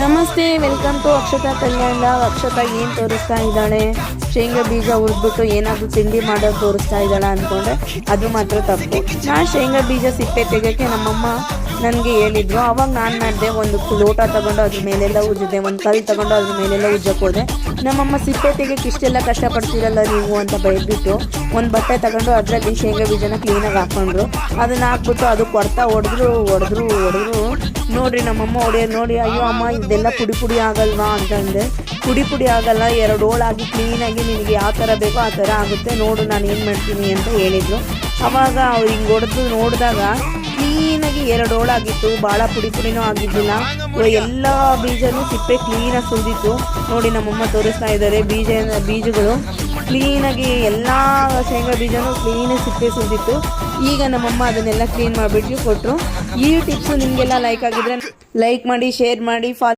ನಮಸ್ತೆ, welcome to Akshata ಕಲ್ಯಾಣ. ಅಕ್ಷತಾ ಏನು ತೋರಿಸ್ತಾ ಇದ್ದಾಳೆ, ಶೇಂಗಾ ಬೀಜ ಹುರಿದ್ಬಿಟ್ಟು ಏನಾದರೂ ತಿಂಡಿ ಮಾಡೋದು ತೋರಿಸ್ತಾ ಇದ್ದಾಳೆ ಅಂದ್ಕೊಂಡೆ. ಅದು ಮಾತ್ರ ತಪ್ಪು. ನಾನು ಶೇಂಗಾ ಬೀಜ ಸಿಪ್ಪೆ ತೆಗೋಕ್ಕೆ ನಮ್ಮಮ್ಮ ನನಗೆ ಹೇಳಿದ್ರು. ಅವಾಗ ನಾನು ಮಾಡಿದೆ, ಒಂದು ಲೋಟ ತಗೊಂಡು ಅದ್ರ ಮೇಲೆಲ್ಲ ಉಜ್ಜಿದೆ, ಒಂದು ಕಲ್ಲು ತಗೊಂಡು ಅದ್ರ ಮೇಲೆಲ್ಲ ಉಜ್ಜಕ್ಕೆ ಹೋದೆ. ನಮ್ಮಮ್ಮ ಸಿಪ್ಪೆ ತೆಗೋಕ್ಕೆ ಇಷ್ಟೆಲ್ಲ ಕಷ್ಟಪಡ್ತೀರಲ್ಲ ನೀವು ಅಂತ ಬೈದ್ಬಿಟ್ಟು ಒಂದು ಬಟ್ಟೆ ತಗೊಂಡು ಅದರಲ್ಲಿ ಶೇಂಗಾ ಬೀಜನ ಕ್ಲೀನಾಗಿ ಹಾಕ್ಕೊಂಡ್ರು. ಅದನ್ನು ಹಾಕ್ಬಿಟ್ಟು ಅದು ಕೊಡ್ತಾ ಹೊಡೆದ್ರು. ನೋಡ್ರಿ ನಮ್ಮಮ್ಮ ಹೊಡೆಯೋದು ನೋಡಿ, ಅಯ್ಯೋ ಅಮ್ಮ ಇದೆಲ್ಲ ಪುಡಿ ಆಗಲ್ವಾ ಅಂತಂದೆ. ಪುಡಿ ಆಗಲ್ಲ, 2 ಹೋಳಾಗಿ ಕ್ಲೀನಾಗಿ ನಿನಗೆ ಯಾವ ಥರ ಬೇಕೋ ಆ ಥರ ಆಗುತ್ತೆ, ನೋಡು ನಾನು ಏನು ಮಾಡ್ತೀನಿ ಅಂತ ಹೇಳಿದರು. ಆವಾಗ ಅವ್ರು ಹಿಂಗೆ ಹೊಡೆದು ನೋಡಿದಾಗ ಕ್ಲೀನಾಗಿ 2 ಹೋಳಾಗಿತ್ತು, ಭಾಳ ಪುಡಿನೂ ಆಗಿದ್ದಿಲ್ಲ. ಎಲ್ಲ ಬೀಜನೂ ಸಿಪ್ಪೆ ಕ್ಲೀನಾಗಿ ಸುರಿದಿತ್ತು. ನೋಡಿ ನಮ್ಮಮ್ಮ ತೋರಿಸ್ತಾ ಇದ್ದಾರೆ, ಬೀಜಗಳು ಕ್ಲೀನಾಗಿ ಎಲ್ಲ ಶೇಂಗಾ ಬೀಜನೂ ಕ್ಲೀನಾಗಿ ಸಿಪ್ಪೆ ಸುರಿದಿತ್ತು. ಈಗ ನಮ್ಮಮ್ಮ ಅದನ್ನೆಲ್ಲ ಕ್ಲೀನ್ ಮಾಡಿಬಿಟ್ಟು ಕೊಟ್ಟರು. ಈ ಟಿಪ್ಸು ನಿಮಗೆಲ್ಲ ಲೈಕ್ ಆಗಿದ್ರೆ ಲೈಕ್ ಮಾಡಿ, ಶೇರ್ ಮಾಡಿ,